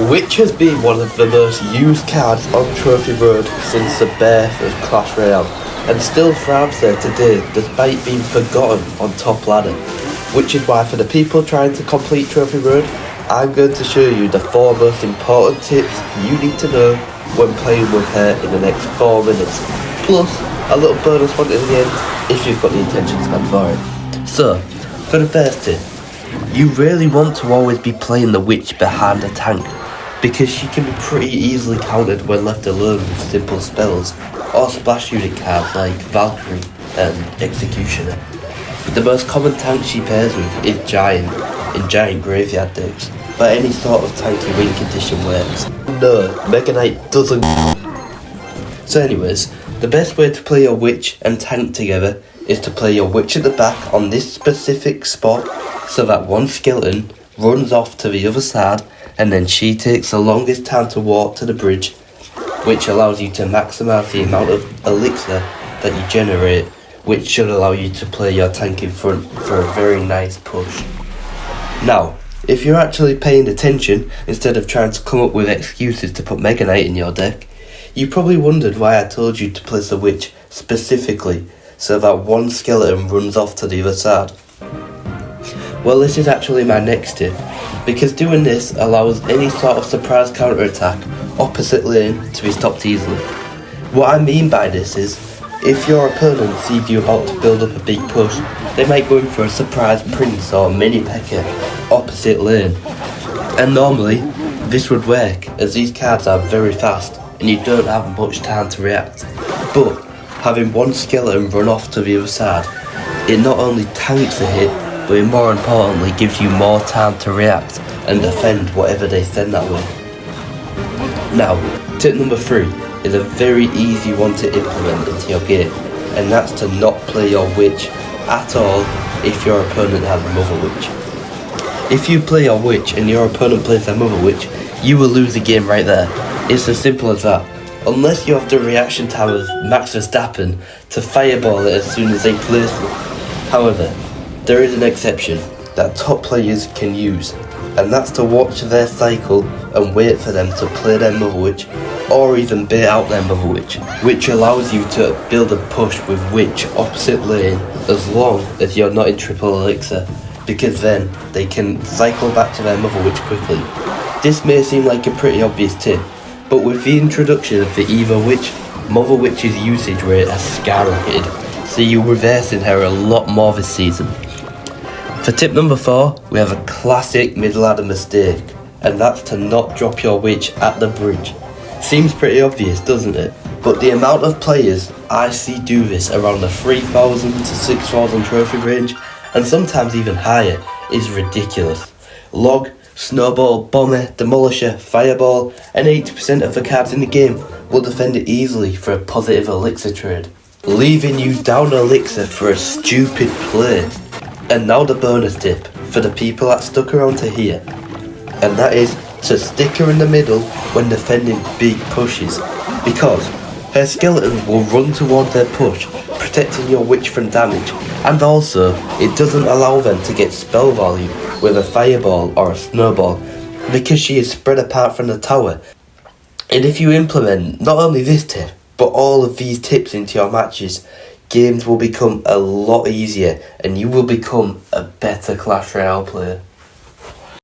Which has been one of the most used cards on Trophy Road since the birth of Clash Royale, and still thrives there today despite being forgotten on top ladder. Which is why for the people trying to complete Trophy Road, I'm going to show you the 4 most important tips you need to know when playing with her in the next 4 minutes. Plus, a little bonus one at the end if you've got the intention to spend for it. So, for the first tip, you really want to always be playing the witch behind a tank, because she can be pretty easily countered when left alone with simple spells or splash unit cards like Valkyrie and Executioner. But the most common tank she pairs with is Giant in Giant Graveyard decks, but any sort of tanky win condition works. No, Mega Knight doesn't. So anyways, the best way to play your witch and tank together is to play your witch at the back on this specific spot so that one skeleton runs off to the other side and then she takes the longest time to walk to the bridge, which allows you to maximise the amount of elixir that you generate, which should allow you to play your tank in front for a very nice push. Now, if you're actually paying attention instead of trying to come up with excuses to put Mega Knight in your deck, you probably wondered why I told you to place the witch specifically so that one skeleton runs off to the other side. Well, this is actually my next tip, because doing this allows any sort of surprise counter attack opposite lane to be stopped easily. What I mean by this is, if your opponent sees you about to build up a big push, they might go in for a surprise Prince or Mini P.E.K.K.A opposite lane. And normally, this would work as these cards are very fast and you don't have much time to react. But having one skeleton run off to the other side, it not only tanks a hit, but it more importantly gives you more time to react and defend whatever they send that way. Now, tip number 3 is a very easy one to implement into your game, and that's to not play your witch at all if your opponent has a mother witch. If you play your witch and your opponent plays their mother witch, you will lose the game right there. It's as simple as that. Unless you have the reaction time of Max Verstappen to fireball it as soon as they place it. However, there is an exception that top players can use, and that's to watch their cycle and wait for them to play their mother witch, or even bait out their mother witch, which allows you to build a push with witch opposite lane as long as you're not in triple elixir, because then they can cycle back to their mother witch quickly. This may seem like a pretty obvious tip, but with the introduction of the Eva witch, mother witch's usage rate has skyrocketed, so you're reversing her a lot more this season. For tip number 4, we have a classic mid-ladder mistake, and that's to not drop your witch at the bridge. Seems pretty obvious, doesn't it? But the amount of players I see do this around the 3,000 to 6,000 trophy range, and sometimes even higher, is ridiculous. Log, Snowball, Bomber, Demolisher, Fireball, and 80% of the cards in the game will defend it easily for a positive elixir trade, leaving you down elixir for a stupid play. And now the bonus tip for the people that stuck around to here, and that is to stick her in the middle when defending big pushes, because her skeleton will run towards their push, protecting your witch from damage, and also it doesn't allow them to get spell value with a fireball or a snowball, because she is spread apart from the tower. And if you implement not only this tip, but all of these tips into your matches, games will become a lot easier and you will become a better Clash Royale player.